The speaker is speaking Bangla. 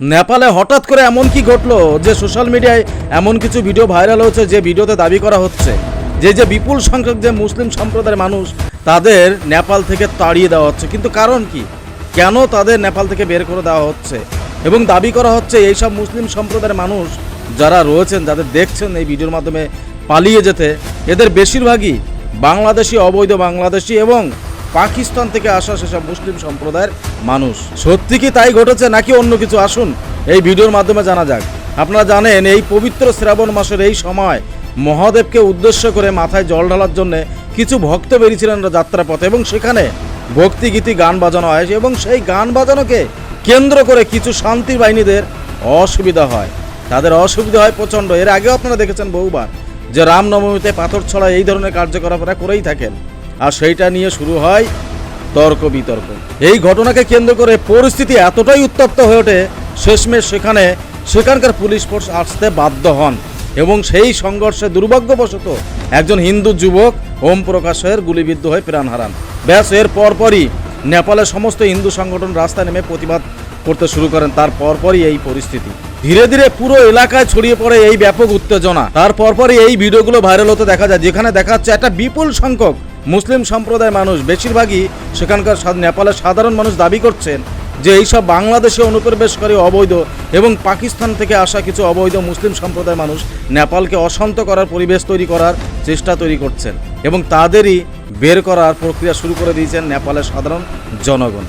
নেপালে হঠাৎ করে এমন কি ঘটলো যে সোশ্যাল মিডিয়ায় এমন কিছু ভিডিও ভাইরাল হচ্ছে, যে ভিডিওতে দাবি করা হচ্ছে যে বিপুল সংখ্যক যে মুসলিম সম্প্রদায়ের মানুষ তাদের নেপাল থেকে তাড়িয়ে দেওয়া হচ্ছে। কিন্তু কারণ কি, কেন তাদের নেপাল থেকে বের করে দেওয়া হচ্ছে? এবং দাবি করা হচ্ছে এইসব মুসলিম সম্প্রদায়ের মানুষ যারা রয়েছেন, যাদের দেখছেন এই ভিডিওর মাধ্যমে পালিয়ে যেতে, এদের বেশিরভাগই বাংলাদেশি, অবৈধ বাংলাদেশি এবং পাকিস্তান থেকে আসা সেসব মুসলিম সম্প্রদায়ের মানুষ। সত্যি কি তাই ঘটেছে নাকি অন্য কিছু? আসুন এই ভিডিওর মাধ্যমে জানা যাক। আপনারা জানেন এই পবিত্র শ্রাবণ মাসের এই সময় মহাদেবকে উদ্দেশ্য করে মাথায় জল ঢালার জন্য কিছু ভক্ত বেরিয়েছিলেন যাত্রাপথে, এবং সেখানে ভক্তিগীতি গান বাজানো হয়, এবং সেই গান বাজানোকে কেন্দ্র করে কিছু শান্তি বাহিনীদের অসুবিধা হয়। তাদের অসুবিধা হয় প্রচণ্ড। এর আগেও আপনারা দেখেছেন বহুবার যে রামনবমীতে পাথর ছড়া এই ধরনের কার্যকলাপরা করেই থাকেন, আর সেইটা নিয়ে শুরু হয় তর্ক বিতর্ক। এই ঘটনাকে কেন্দ্র করে পরিস্থিতি এতটাই উত্তপ্ত হয়ে ওঠে, শেষমেশ সেখানকার পুলিশ ফোর্স আসতে বাধ্য হন, এবং সেই সংঘর্ষে দুর্ভাগ্যবশত একজন হিন্দু যুবক ওম প্রকাশের গুলিবিদ্ধ হয়ে প্রাণ হারান। ব্যাস, এর পরপরই নেপালের সমস্ত হিন্দু সংগঠন রাস্তায় নেমে প্রতিবাদ করতে শুরু করেন। তার পরপরই এই পরিস্থিতি ধীরে ধীরে পুরো এলাকায় ছড়িয়ে পড়ে এই ব্যাপক উত্তেজনা। তার পরপরই এই ভিডিওগুলো ভাইরাল হতে দেখা যায়, যেখানে দেখা যাচ্ছে একটা বিপুল সংখ্যক মুসলিম সম্প্রদায়ের মানুষ, বেশিরভাগই সেখানকার নেপালের সাধারণ মানুষ দাবি করছেন যে এইসব বাংলাদেশে অনুপ্রবেশকারী অবৈধ এবং পাকিস্তান থেকে আসা কিছু অবৈধ মুসলিম সম্প্রদায়ের মানুষ নেপালকে অশান্ত করার পরিবেশ তৈরি করার চেষ্টা তৈরি করছেন, এবং তাদেরই বের করার প্রক্রিয়া শুরু করে দিয়েছেন নেপালের সাধারণ জনগণ।